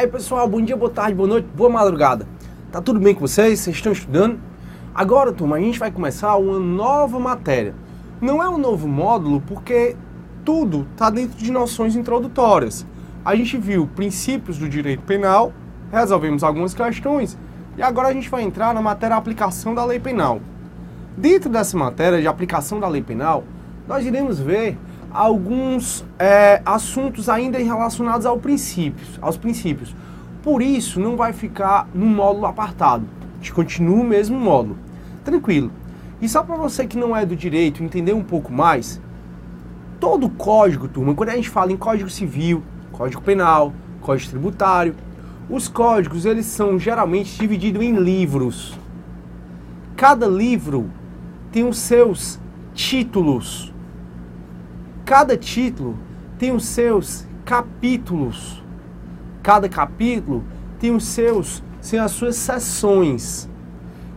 aí pessoal, bom dia, boa tarde, boa noite, boa madrugada. Tá tudo bem com vocês? Vocês estão estudando? Agora, turma, a gente vai começar uma nova matéria. Não é um novo módulo porque tudo está dentro de noções introdutórias. A gente viu princípios do direito penal, resolvemos algumas questões e agora a gente vai entrar na matéria aplicação da lei penal. Dentro dessa matéria de aplicação da lei penal, nós iremos ver alguns assuntos ainda relacionados aos princípios. Por isso, não vai ficar no módulo apartado. A gente continua o mesmo módulo. Tranquilo. E só para você que não é do direito entender um pouco mais, todo código, turma, quando a gente fala em código civil, código penal, código tributário, os códigos, eles são geralmente divididos em livros. Cada livro tem os seus títulos. Cada título tem os seus capítulos. Cada capítulo tem as suas seções.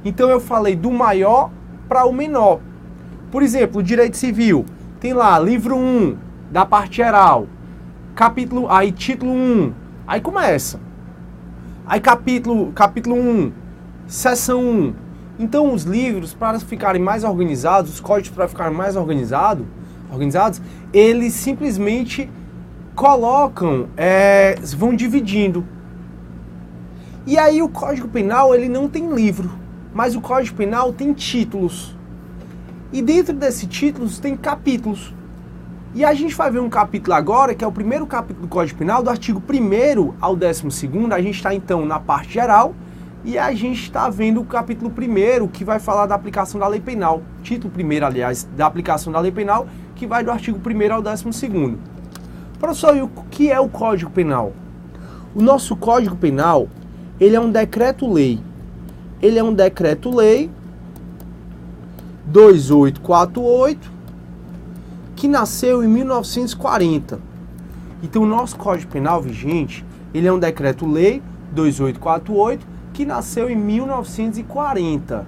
Então eu falei do maior para o menor. Por exemplo, o direito civil tem lá livro 1 da parte geral, título 1, aí começa. Aí capítulo 1, seção 1. Então os livros, para ficarem mais organizados, os códigos para ficarem mais organizados, eles simplesmente colocam, vão dividindo. E aí o Código Penal, ele não tem livro, mas o Código Penal tem títulos. E dentro desses títulos tem capítulos. E a gente vai ver um capítulo agora, que é o primeiro capítulo do Código Penal, do artigo 1º ao 12º. A gente está então na parte geral e a gente está vendo o capítulo 1º, que vai falar da aplicação da lei penal. Título 1º, aliás, da aplicação da lei penal, que vai do artigo 1º ao 12º. Professor, e o que é o Código Penal? O nosso Código Penal, ele é um decreto-lei. Ele é um decreto-lei 2848, que nasceu em 1940. Então, o nosso Código Penal vigente, ele é um decreto-lei 2848, que nasceu em 1940.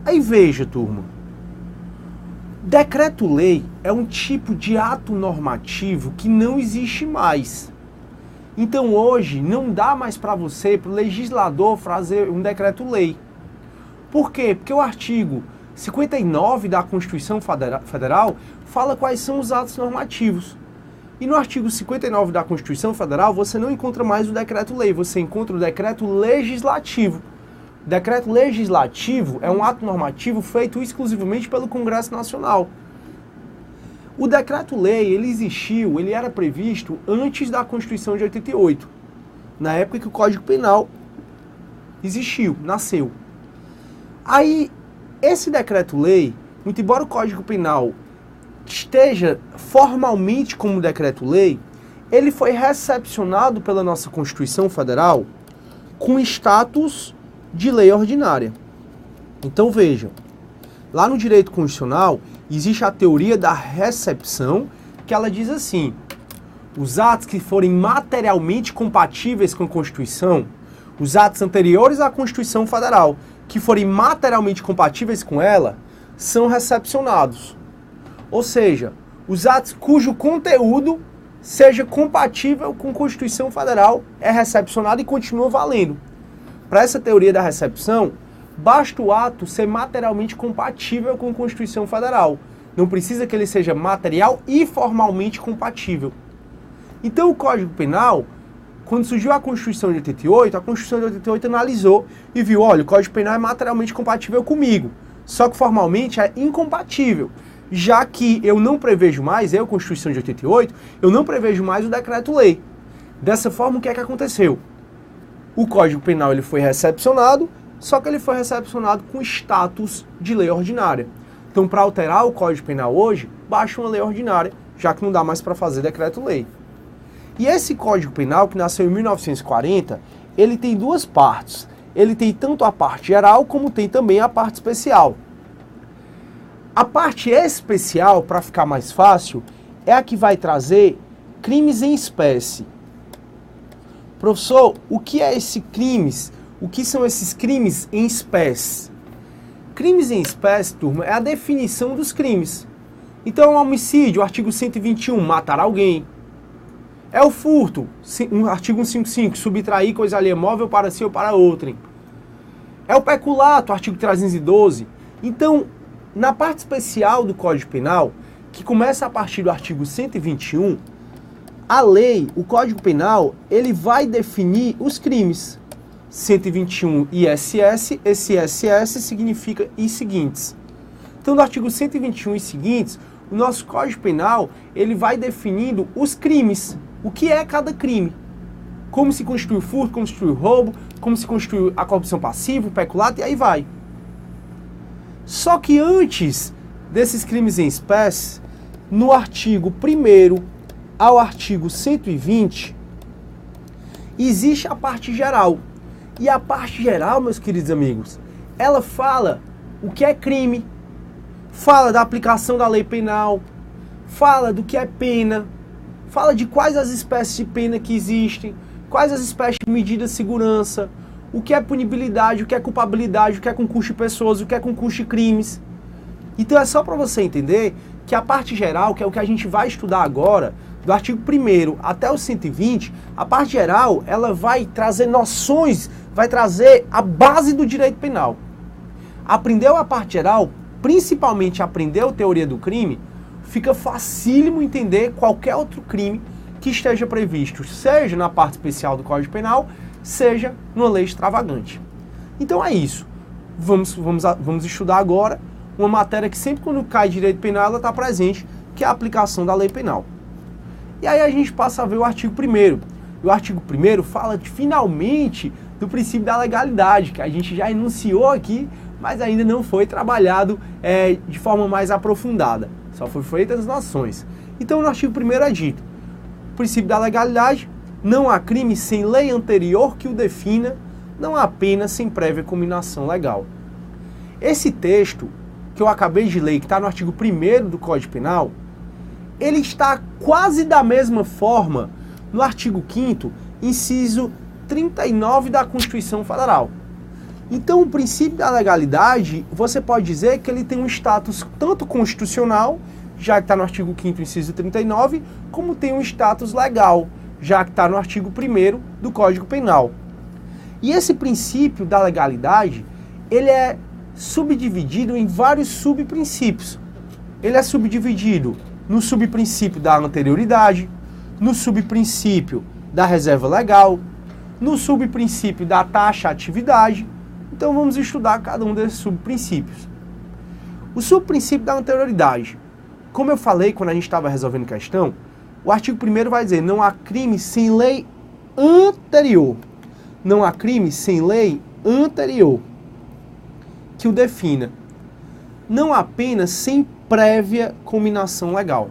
Aí veja, turma. Decreto-lei é um tipo de ato normativo que não existe mais. Então hoje não dá mais para você, para o legislador, fazer um decreto-lei. Por quê? Porque o artigo 59 da Constituição Federal fala quais são os atos normativos. E no artigo 59 da Constituição Federal você não encontra mais o decreto-lei, você encontra o decreto legislativo. Decreto legislativo é um ato normativo feito exclusivamente pelo Congresso Nacional. O decreto-lei, ele era previsto antes da Constituição de 88, na época que o Código Penal nasceu. Aí, esse decreto-lei, muito embora o Código Penal esteja formalmente como decreto-lei, ele foi recepcionado pela nossa Constituição Federal com status de lei ordinária. Então vejam, lá no direito constitucional existe a teoria da recepção, que ela diz assim: os atos que forem materialmente compatíveis com a Constituição, os atos anteriores à Constituição Federal, que forem materialmente compatíveis com ela, são recepcionados. Ou seja, os atos cujo conteúdo seja compatível com a Constituição Federal é recepcionado e continua valendo. Para essa teoria da recepção, basta o ato ser materialmente compatível com a Constituição Federal. Não precisa que ele seja material e formalmente compatível. Então o Código Penal, quando surgiu a Constituição de 88, a Constituição de 88 analisou e viu, olha, o Código Penal é materialmente compatível comigo, só que formalmente é incompatível. Já que eu não prevejo mais, Constituição de 88, eu não prevejo mais o decreto-lei. Dessa forma, o que é que aconteceu? O Código Penal ele foi recepcionado, só que ele foi recepcionado com status de lei ordinária. Então, para alterar o Código Penal hoje, baixa uma lei ordinária, já que não dá mais para fazer decreto-lei. E esse Código Penal, que nasceu em 1940, ele tem duas partes. Ele tem tanto a parte geral, como tem também a parte especial. A parte especial, para ficar mais fácil, é a que vai trazer crimes em espécie. Professor, o que é esse crimes? O que são esses crimes em espécie? Crimes em espécie, turma, é a definição dos crimes. Então, homicídio, artigo 121, matar alguém. É o furto, artigo 155, subtrair coisa alheia móvel para si ou para outrem. É o peculato, artigo 312. Então, na parte especial do Código Penal, que começa a partir do artigo 121, a lei, o Código Penal, ele vai definir os crimes. 121 ISS, esse ISS significa e seguintes. Então, no artigo 121 e seguintes, o nosso Código Penal, ele vai definindo os crimes. O que é cada crime? Como se constitui o furto, como se constitui o roubo, como se constitui a corrupção passiva, o peculato, e aí vai. Só que antes desses crimes em espécie, no artigo 1º ao artigo 120, existe a parte geral. E a parte geral, meus queridos amigos, ela fala o que é crime, fala da aplicação da lei penal, fala do que é pena, fala de quais as espécies de pena que existem, quais as espécies de medidas de segurança, o que é punibilidade, o que é culpabilidade, o que é concurso de pessoas, o que é concurso de crimes. Então é só para você entender que a parte geral, que é o que a gente vai estudar agora, do artigo 1º até o 120, a parte geral, ela vai trazer noções, vai trazer a base do direito penal. Aprendeu a parte geral, principalmente aprendeu teoria do crime, fica facílimo entender qualquer outro crime que esteja previsto, seja na parte especial do Código Penal, seja numa lei extravagante. Então é isso. Vamos estudar agora uma matéria que sempre quando cai direito penal, ela está presente, que é a aplicação da lei penal. E aí a gente passa a ver o artigo 1º. E o artigo 1º fala finalmente do princípio da legalidade, que a gente já enunciou aqui, mas ainda não foi trabalhado de forma mais aprofundada. Só foi feitas as noções. Então no artigo 1º é dito: o princípio da legalidade, não há crime sem lei anterior que o defina, não há pena sem prévia cominação legal. Esse texto que eu acabei de ler, que está no artigo 1º do Código Penal, ele está quase da mesma forma no artigo 5º, inciso 39 da Constituição Federal. Então, o princípio da legalidade, você pode dizer que ele tem um status tanto constitucional, já que está no artigo 5º, inciso 39, como tem um status legal, já que está no artigo 1º do Código Penal. E esse princípio da legalidade, ele é subdividido em vários subprincípios. Ele é subdividido no subprincípio da anterioridade, no subprincípio da reserva legal, no subprincípio da taxatividade. Então vamos estudar cada um desses subprincípios. O subprincípio da anterioridade, como eu falei quando a gente estava resolvendo questão, o artigo 1º vai dizer: não há crime sem lei anterior. Não há crime sem lei anterior que o defina. Não há pena sem prévia cominação legal.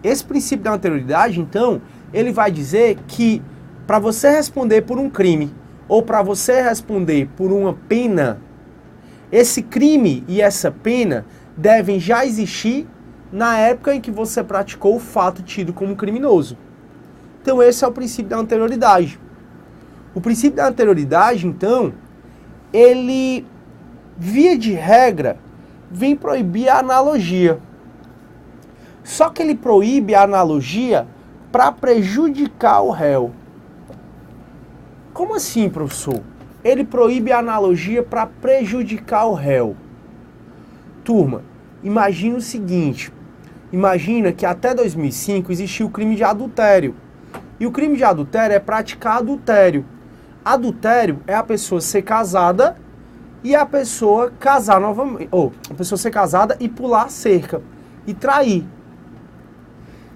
Esse princípio da anterioridade, então, ele vai dizer que para você responder por um crime ou para você responder por uma pena, esse crime e essa pena devem já existir na época em que você praticou o fato tido como criminoso. Então esse é o princípio da anterioridade. O princípio da anterioridade, então, ele, via de regra, vem proibir a analogia. Só que ele proíbe a analogia para prejudicar o réu. Como assim, professor? Ele proíbe a analogia para prejudicar o réu. Turma, imagina o seguinte. Imagina que até 2005 existia o crime de adultério. E o crime de adultério é praticar adultério. Adultério é a pessoa ser casada e a pessoa casar novamente. Ou a pessoa ser casada e pular a cerca. E trair.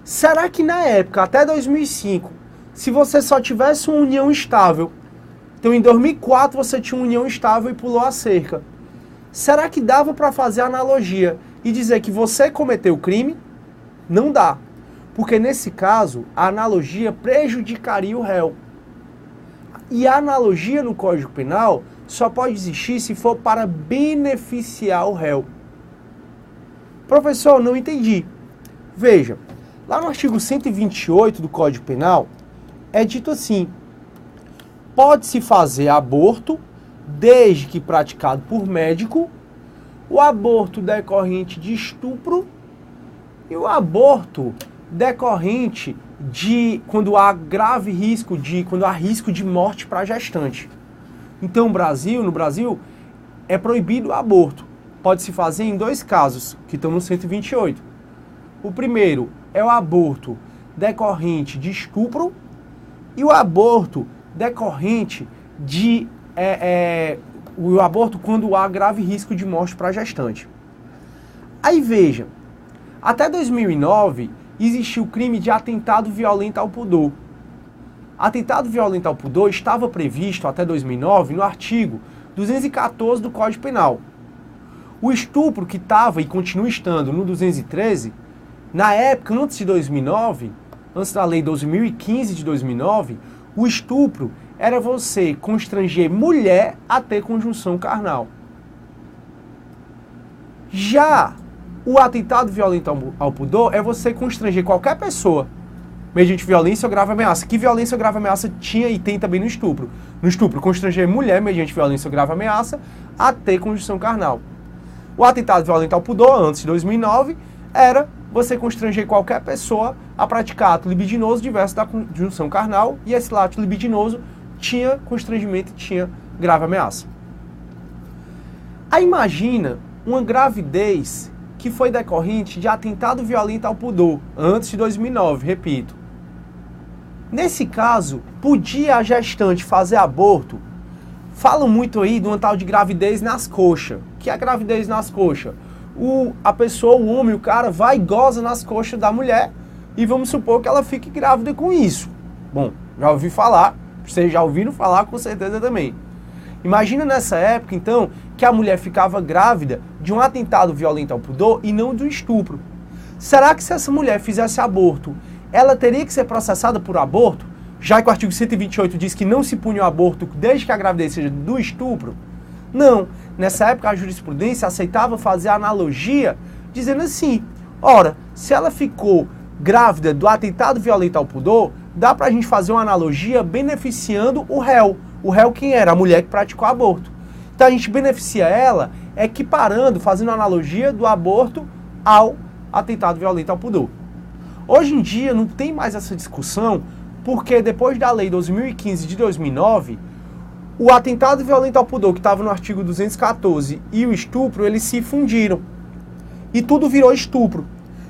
Será que na época, até 2005, se você só tivesse uma união estável, então em 2004 você tinha uma união estável e pulou a cerca, será que dava para fazer analogia e dizer que você cometeu o crime? Não dá. Porque nesse caso, a analogia prejudicaria o réu. E a analogia no Código Penal só pode existir se for para beneficiar o réu. Professor, não entendi. Veja, lá no artigo 128 do Código Penal, é dito assim: pode-se fazer aborto desde que praticado por médico, o aborto decorrente de estupro e o aborto decorrente quando há grave risco quando há risco de morte para a gestante. Então, no Brasil, é proibido o aborto. Pode se fazer em 2 casos, que estão no 128. O primeiro é o aborto decorrente de estupro e o aborto decorrente o aborto quando há grave risco de morte para a gestante. Aí veja, até 2009 existiu o crime de atentado violento ao pudor. Atentado violento ao pudor estava previsto até 2009 no artigo 214 do Código Penal. O estupro que estava e continua estando no 213, na época, antes de 2009, antes da lei 12.015 de 2009, o estupro era você constranger mulher a ter conjunção carnal. Já o atentado violento ao pudor é você constranger qualquer pessoa mediante violência ou grave ameaça. Que violência ou grave ameaça tinha e tem também no estupro? No estupro, constranger mulher mediante violência ou grave ameaça a ter conjunção carnal. O atentado violento ao pudor, antes de 2009, era você constranger qualquer pessoa a praticar ato libidinoso diverso da conjunção carnal, e esse ato libidinoso tinha constrangimento e tinha grave ameaça. Aí imagina uma gravidez que foi decorrente de atentado violento ao pudor, antes de 2009, repito. Nesse caso, podia a gestante fazer aborto? Falam muito aí de uma tal de gravidez nas coxas. O que é gravidez nas coxas? A pessoa, o homem, o cara, vai e goza nas coxas da mulher e vamos supor que ela fique grávida com isso. Bom, já ouvi falar, vocês já ouviram falar com certeza também. Imagina nessa época, então, que a mulher ficava grávida de um atentado violento ao pudor e não do estupro. Será que se essa mulher fizesse aborto, ela teria que ser processada por aborto? Já que o artigo 128 diz que não se pune o aborto desde que a gravidez seja do estupro? Não. Nessa época a jurisprudência aceitava fazer a analogia dizendo assim, ora, se ela ficou grávida do atentado violento ao pudor, dá pra gente fazer uma analogia beneficiando o réu. O réu quem era? A mulher que praticou aborto. Então a gente beneficia ela equiparando, fazendo uma analogia do aborto ao atentado violento ao pudor. Hoje em dia não tem mais essa discussão, porque depois da lei 12.015 de 2009, o atentado violento ao pudor, que estava no artigo 214, e o estupro, eles se fundiram. E tudo virou estupro.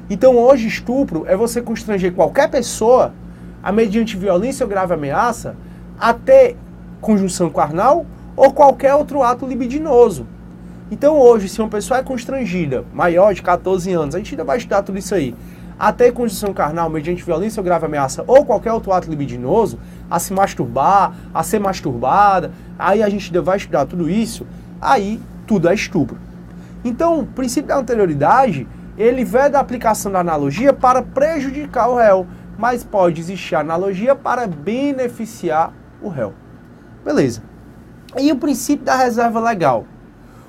Então hoje estupro é você constranger qualquer pessoa, a mediante violência ou grave ameaça, a ter conjunção carnal ou qualquer outro ato libidinoso. Então hoje, se uma pessoa é constrangida, maior de 14 anos, a gente ainda vai estudar tudo isso aí, a ter conjunção carnal mediante violência ou grave ameaça ou qualquer outro ato libidinoso, a se masturbar, a ser masturbada, aí a gente ainda vai estudar tudo isso, aí tudo é estupro. Então, o princípio da anterioridade, ele vem da aplicação da analogia para prejudicar o réu, mas pode existir analogia para beneficiar o réu. Beleza. E o princípio da reserva legal?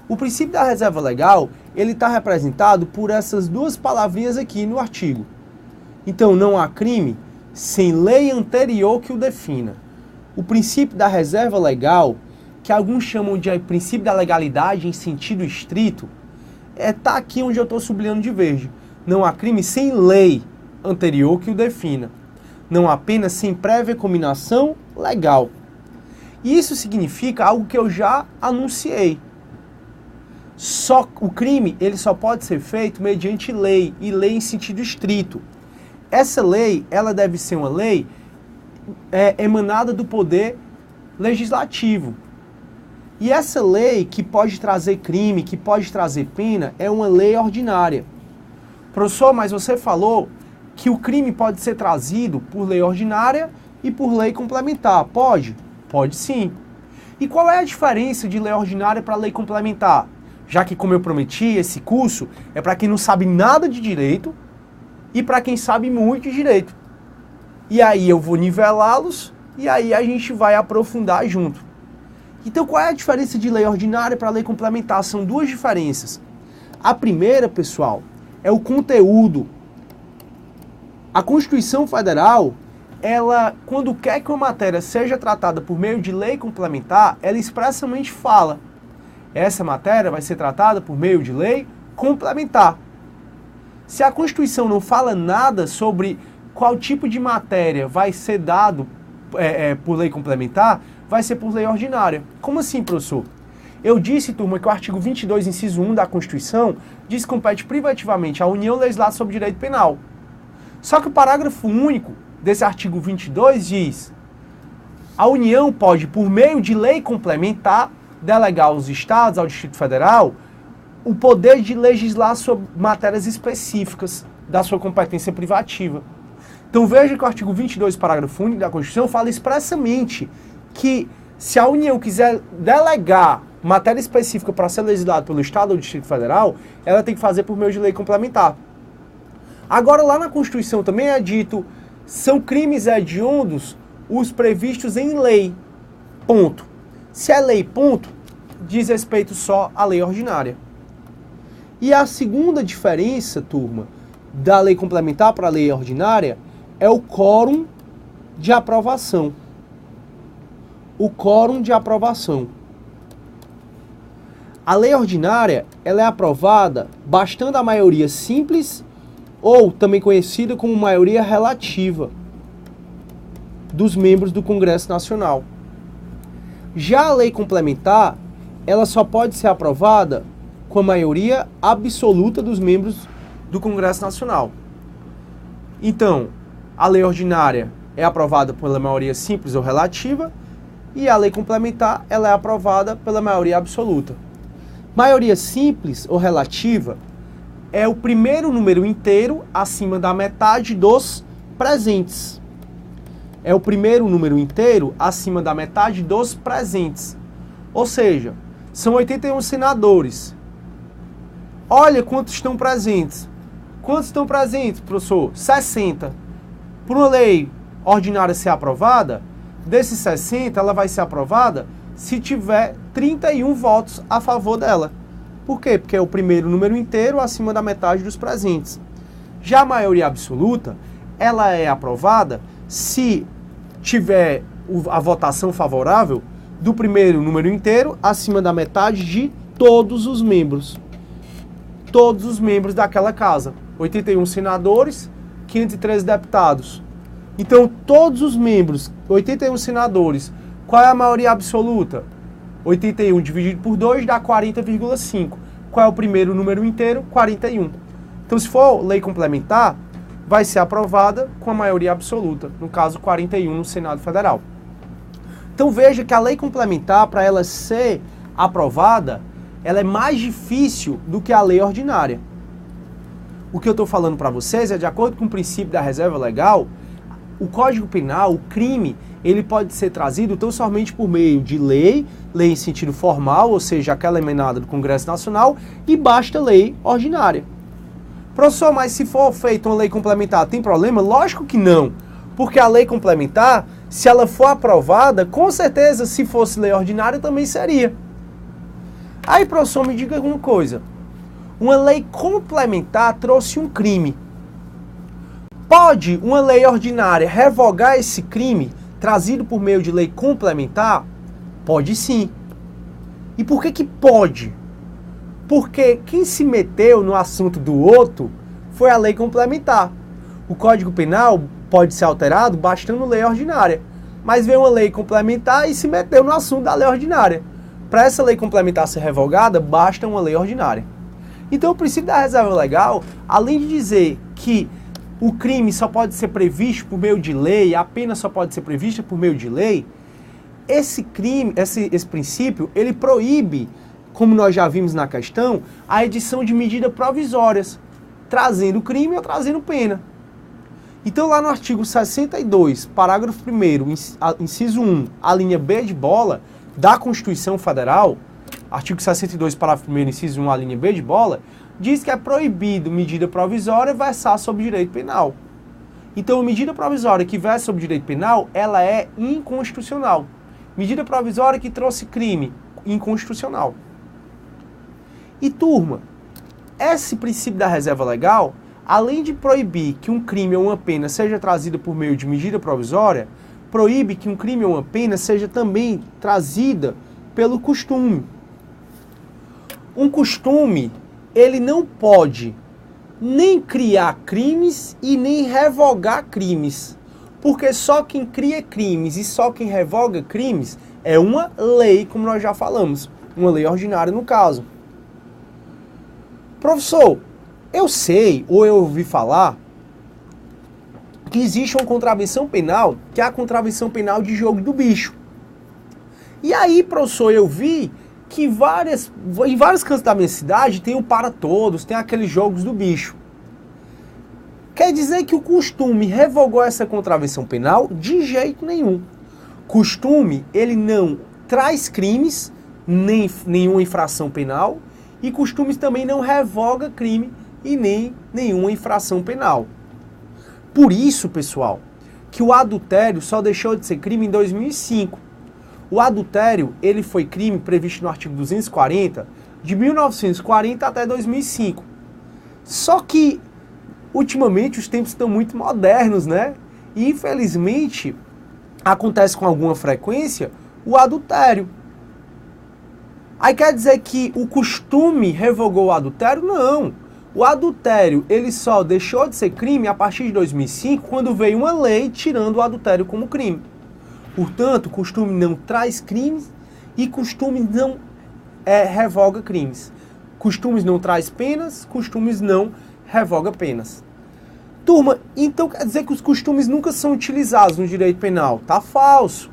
O princípio da reserva legal, ele está representado por essas 2 palavrinhas aqui no artigo. Então, não há crime sem lei anterior que o defina. O princípio da reserva legal, que alguns chamam de princípio da legalidade em sentido estrito, tá aqui onde eu estou sublinhando de verde. Não há crime sem lei anterior que o defina. Não há pena sem prévia combinação legal. E isso significa algo que eu já anunciei. O crime ele só pode ser feito mediante lei, e lei em sentido estrito. Essa lei, ela deve ser uma lei emanada do poder legislativo. E essa lei que pode trazer crime, que pode trazer pena, é uma lei ordinária. Professor, mas você falou que o crime pode ser trazido por lei ordinária e por lei complementar. Pode? Pode sim. E qual é a diferença de lei ordinária para lei complementar? Já que, como eu prometi, esse curso é para quem não sabe nada de direito e para quem sabe muito de direito. E aí eu vou nivelá-los e aí a gente vai aprofundar junto. Então, qual é a diferença de lei ordinária para lei complementar? São 2 diferenças. A primeira, pessoal, é o conteúdo. A Constituição Federal, ela, quando quer que uma matéria seja tratada por meio de lei complementar, ela expressamente fala: essa matéria vai ser tratada por meio de lei complementar. Se a Constituição não fala nada sobre qual tipo de matéria vai ser dado por lei complementar, vai ser por lei ordinária. Como assim, professor? Eu disse, turma, que o artigo 22, inciso 1 da Constituição diz que compete privativamente à União legislar sobre direito penal. Só que o parágrafo único desse artigo 22 diz: a União pode, por meio de lei complementar, delegar aos Estados, ao Distrito Federal, o poder de legislar sobre matérias específicas da sua competência privativa. Então veja que o artigo 22, parágrafo único da Constituição fala expressamente que se a União quiser delegar matéria específica para ser legislada pelo Estado ou Distrito Federal, ela tem que fazer por meio de lei complementar. Agora, lá na Constituição também é dito: são crimes hediondos os previstos em lei, ponto. Se é lei, ponto, diz respeito só à lei ordinária. E a segunda diferença, turma, da lei complementar para a lei ordinária é o quórum de aprovação. O quórum de aprovação. A lei ordinária, ela é aprovada bastando a maioria simples, ou também conhecida como maioria relativa, dos membros do Congresso Nacional. Já a lei complementar, ela só pode ser aprovada com a maioria absoluta dos membros do Congresso Nacional. Então, a lei ordinária é aprovada pela maioria simples ou relativa, e a lei complementar, ela é aprovada pela maioria absoluta. Maioria simples ou relativa é o primeiro número inteiro acima da metade dos presentes. É o primeiro número inteiro acima da metade dos presentes. Ou seja, são 81 senadores. Olha quantos estão presentes. Quantos estão presentes, professor? 60. Por uma lei ordinária ser aprovada, desses 60, ela vai ser aprovada se tiver 31 votos a favor dela. Por quê? Porque é o primeiro número inteiro acima da metade dos presentes. Já a maioria absoluta, ela é aprovada se tiver a votação favorável do primeiro número inteiro acima da metade de todos os membros. Todos os membros daquela casa. 81 senadores, 513 deputados. Então, todos os membros, 81 senadores, qual é a maioria absoluta? 81 dividido por 2 dá 40,5. Qual é o primeiro número inteiro? 41. Então, se for lei complementar, vai ser aprovada com a maioria absoluta, no caso 41 no Senado Federal. Então veja que a lei complementar, para ela ser aprovada, ela é mais difícil do que a lei ordinária. O que eu estou falando para vocês é, de acordo com o princípio da reserva legal, o Código Penal, o crime, ele pode ser trazido tão somente por meio de lei em sentido formal, ou seja, aquela emanada do Congresso Nacional, e basta lei ordinária. Professor, mas se for feita uma lei complementar, tem problema? Lógico que não, porque a lei complementar, se ela for aprovada, com certeza, se fosse lei ordinária, também seria. Aí, professor, me diga alguma coisa. Uma lei complementar trouxe um crime. Pode uma lei ordinária revogar esse crime trazido por meio de lei complementar? Pode sim. E por que que pode? Porque quem se meteu no assunto do outro foi a lei complementar. O Código Penal pode ser alterado bastando lei ordinária. Mas veio uma lei complementar e se meteu no assunto da lei ordinária. Para essa lei complementar ser revogada, basta uma lei ordinária. Então o princípio da reserva legal, além de dizer que o crime só pode ser previsto por meio de lei, a pena só pode ser prevista por meio de lei, esse princípio, ele proíbe, como nós já vimos na questão, a edição de medidas provisórias, trazendo crime ou trazendo pena. Então lá no artigo 62, parágrafo 1º, inciso 1, a linha B de bola, da Constituição Federal, artigo 62, parágrafo 1º, inciso 1, a linha B de bola, diz que é proibido medida provisória versar sobre direito penal. Então, a medida provisória que versa sobre direito penal, ela é inconstitucional. Medida provisória que trouxe crime, inconstitucional. E, turma, esse princípio da reserva legal, além de proibir que um crime ou uma pena seja trazida por meio de medida provisória, proíbe que um crime ou uma pena seja também trazida pelo costume. Um costume, ele não pode nem criar crimes e nem revogar crimes. Porque só quem cria crimes e só quem revoga crimes é uma lei, como nós já falamos. Uma lei ordinária no caso. Professor, eu sei, ou eu ouvi falar, que existe uma contravenção penal, que é a contravenção penal de jogo do bicho. E aí, professor, eu vi que em vários cantos da minha cidade tem o Para Todos, tem aqueles jogos do bicho. Quer dizer que o costume revogou essa contravenção penal? De jeito nenhum. Costume, ele não traz crimes, nem nenhuma infração penal, e costumes também não revoga crime e nem nenhuma infração penal. Por isso, pessoal, que o adultério só deixou de ser crime em 2005. O adultério, ele foi crime previsto no artigo 240, de 1940 até 2005. Só que, ultimamente, os tempos estão muito modernos, né? E, infelizmente, acontece com alguma frequência o adultério. Aí quer dizer que o costume revogou o adultério? Não. O adultério, ele só deixou de ser crime a partir de 2005, quando veio uma lei tirando o adultério como crime. Portanto, costume não traz crimes e costume não revoga crimes. Costumes não traz penas, costumes não revoga penas. Turma, então quer dizer que os costumes nunca são utilizados no direito penal? Tá falso.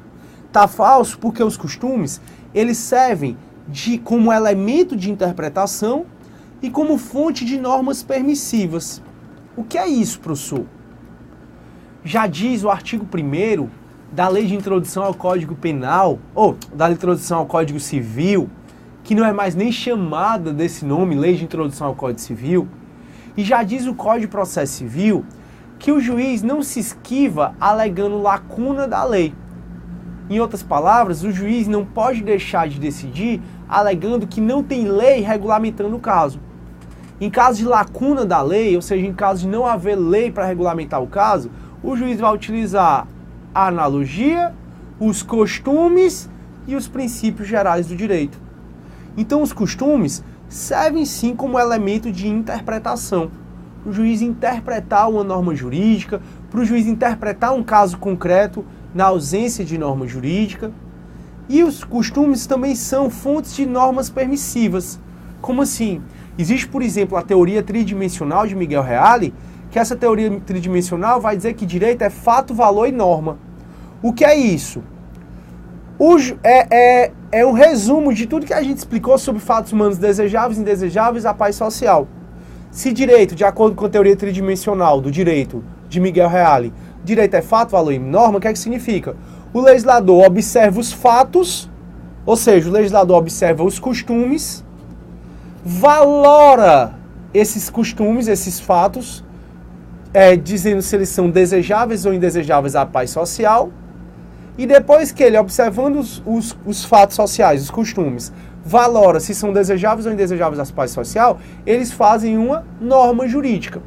Tá falso porque os costumes, eles servem como elemento de interpretação e como fonte de normas permissivas. O que é isso, professor? Já diz o artigo 1º da Lei de Introdução ao Código Penal, ou da Lei de Introdução ao Código Civil, que não é mais nem chamada desse nome, Lei de Introdução ao Código Civil, e já diz o Código de Processo Civil que o juiz não se esquiva alegando lacuna da lei. Em outras palavras, o juiz não pode deixar de decidir alegando que não tem lei regulamentando o caso. Em caso de lacuna da lei, ou seja, em caso de não haver lei para regulamentar o caso, o juiz vai utilizar a analogia, os costumes e os princípios gerais do direito. Então, os costumes servem sim como elemento de interpretação. O juiz interpretar uma norma jurídica, para o juiz interpretar um caso concreto na ausência de norma jurídica. E os costumes também são fontes de normas permissivas. Como assim? Existe, por exemplo, a teoria tridimensional de Miguel Reale, que essa teoria tridimensional vai dizer que direito é fato, valor e norma. O que é isso? É um resumo de tudo que a gente explicou sobre fatos humanos desejáveis, indesejáveis, a paz social. Se direito, de acordo com a teoria tridimensional do direito de Miguel Reale, direito é fato, valor e norma, o que é que significa? O legislador observa os fatos, ou seja, o legislador observa os costumes, valora esses costumes, esses fatos, dizendo se eles são desejáveis ou indesejáveis à paz social, e depois que ele, observando os fatos sociais, os costumes, valora se são desejáveis ou indesejáveis à paz social, eles fazem uma norma jurídica.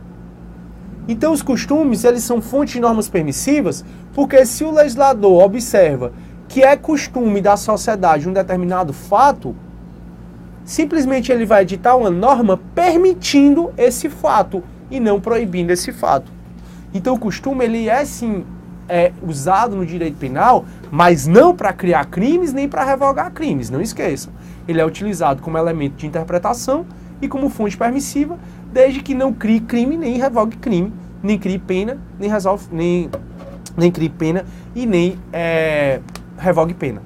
Então os costumes, eles são fonte de normas permissivas, porque se o legislador observa que é costume da sociedade um determinado fato, simplesmente ele vai editar uma norma permitindo esse fato e não proibindo esse fato. Então o costume, ele é sim usado no direito penal, mas não para criar crimes nem para revogar crimes, não esqueçam. Ele é utilizado como elemento de interpretação e como fonte permissiva, desde que não crie crime nem revogue crime, nem crie pena, nem crie pena e nem revogue pena.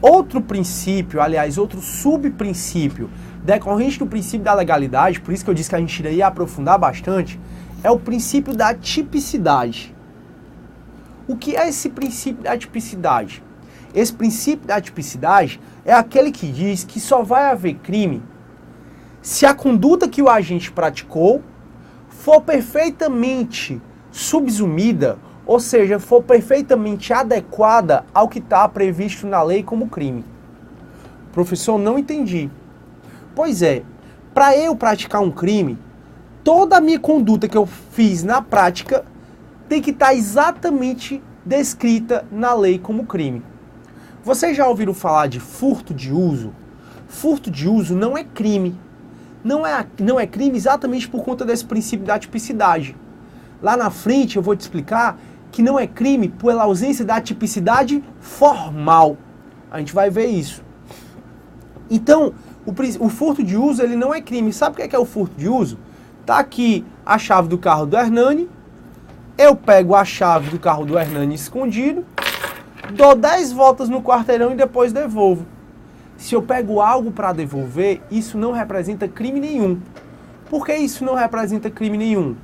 Outro princípio, aliás, outro subprincípio decorrente do princípio da legalidade, por isso que eu disse que a gente iria aprofundar bastante, é o princípio da tipicidade. O que é esse princípio da tipicidade? Esse princípio da tipicidade é aquele que diz que só vai haver crime se a conduta que o agente praticou for perfeitamente subsumida, ou seja, for perfeitamente adequada ao que está previsto na lei como crime. Professor, não entendi. Pois é, para eu praticar um crime, toda a minha conduta que eu fiz na prática tem que estar exatamente descrita na lei como crime. Vocês já ouviram falar de furto de uso? Furto de uso não é crime. não é crime exatamente por conta desse princípio da tipicidade. Lá na frente eu vou te explicar que não é crime pela ausência da tipicidade formal. A gente vai ver isso. Então, o furto de uso ele não é crime. Sabe o que é o furto de uso? Tá aqui a chave do carro do Hernani, eu pego a chave do carro do Hernani escondido, dou 10 voltas no quarteirão e depois devolvo. Se eu pego algo para devolver, isso não representa crime nenhum. Por que isso não representa crime nenhum?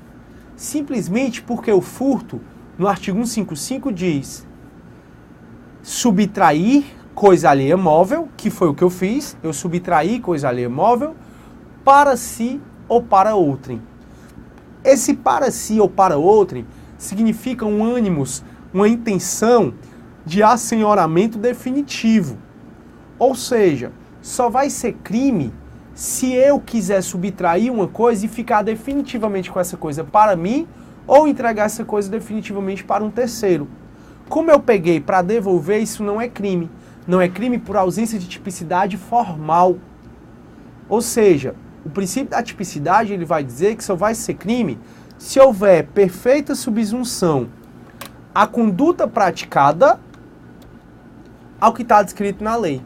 Simplesmente porque o furto, no artigo 155, diz subtrair coisa alheia móvel, que foi o que eu fiz, eu subtraí coisa alheia móvel para si ou para outrem. Esse para si ou para outrem significa um ânimos, uma intenção de assenhoramento definitivo. Ou seja, só vai ser crime se eu quiser subtrair uma coisa e ficar definitivamente com essa coisa para mim ou entregar essa coisa definitivamente para um terceiro. Como eu peguei para devolver, isso não é crime. Não é crime por ausência de tipicidade formal. Ou seja, o princípio da tipicidade ele vai dizer que só vai ser crime se houver perfeita subsunção à conduta praticada ao que está descrito na lei.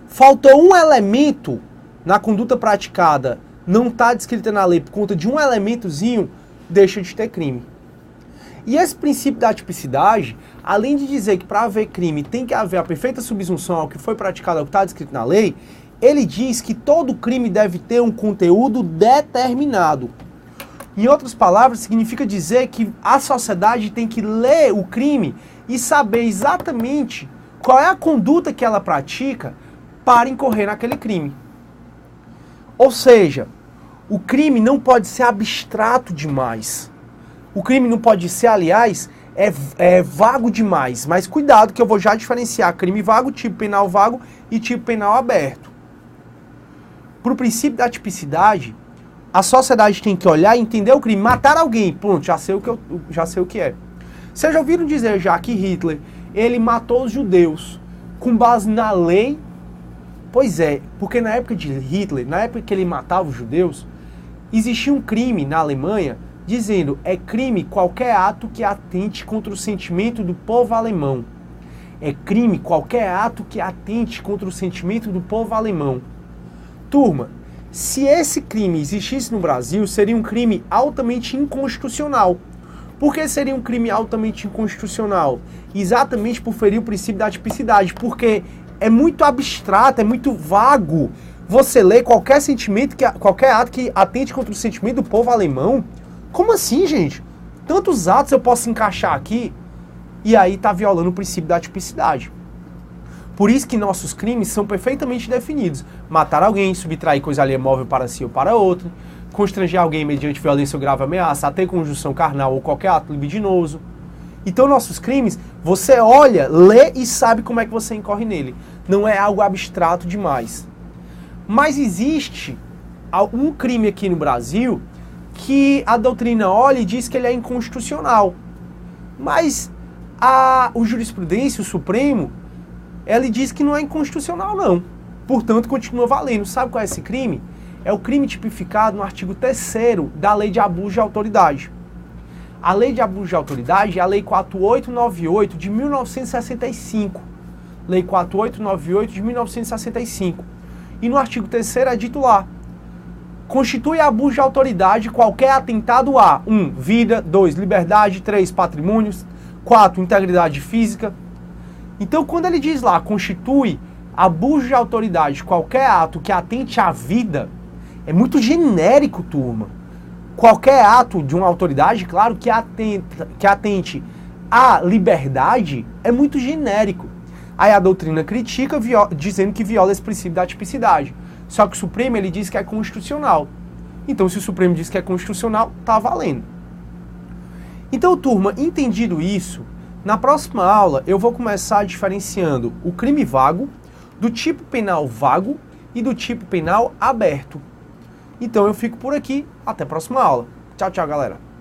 Faltou um elemento na conduta praticada, não está descrita na lei por conta de um elementozinho, deixa de ter crime. E esse princípio da tipicidade, além de dizer que para haver crime tem que haver a perfeita subsunção ao que foi praticado, ao que está descrito na lei, ele diz que todo crime deve ter um conteúdo determinado. Em outras palavras, significa dizer que a sociedade tem que ler o crime e saber exatamente qual é a conduta que ela pratica para incorrer naquele crime. Ou seja, o crime não pode ser abstrato demais. O crime não pode ser, aliás, vago demais. Mas cuidado que eu vou já diferenciar crime vago, tipo penal vago e tipo penal aberto. Para o princípio da tipicidade, a sociedade tem que olhar e entender o crime. Matar alguém, pronto, já sei o que é. Vocês já ouviram dizer já que Hitler, ele matou os judeus com base na lei? Pois é, porque na época de Hitler, na época que ele matava os judeus, existia um crime na Alemanha dizendo é crime qualquer ato que atente contra o sentimento do povo alemão. É crime qualquer ato que atente contra o sentimento do povo alemão. Turma, se esse crime existisse no Brasil, seria um crime altamente inconstitucional. Por que seria um crime altamente inconstitucional? Exatamente por ferir o princípio da tipicidade, porque é muito abstrato, é muito vago você ler qualquer ato que atente contra o sentimento do povo alemão. Como assim, gente? Tantos atos eu posso encaixar aqui e aí tá violando o princípio da tipicidade. Por isso que nossos crimes são perfeitamente definidos. Matar alguém, subtrair coisa alheia móvel para si ou para outro, constranger alguém mediante violência ou grave ameaça, até conjunção carnal ou qualquer ato libidinoso. Então nossos crimes, você olha, lê e sabe como é que você incorre nele. Não é algo abstrato demais. Mas existe um crime aqui no Brasil que a doutrina olha e diz que ele é inconstitucional. Mas o jurisprudência, o Supremo, ele diz que não é inconstitucional não. Portanto, continua valendo. Sabe qual é esse crime? É o crime tipificado no artigo 3º da Lei de Abuso de Autoridade. A Lei de Abuso de Autoridade é a Lei 4898 de 1965. Lei 4898 de 1965. E no artigo 3º é dito lá: constitui abuso de autoridade qualquer atentado a 1. Vida, 2. Liberdade, 3. Patrimônios, 4. Integridade física. Então, quando ele diz lá, constitui abuso de autoridade qualquer ato que atente à vida, é muito genérico, turma. Qualquer ato de uma autoridade, claro, que atente à liberdade, é muito genérico. Aí a doutrina critica, dizendo que viola esse princípio da tipicidade. Só que o Supremo, ele diz que é constitucional. Então, se o Supremo diz que é constitucional, tá valendo. Então, turma, entendido isso, na próxima aula eu vou começar diferenciando o crime vago do tipo penal vago e do tipo penal aberto. Então eu fico por aqui, até a próxima aula. Tchau, tchau, galera.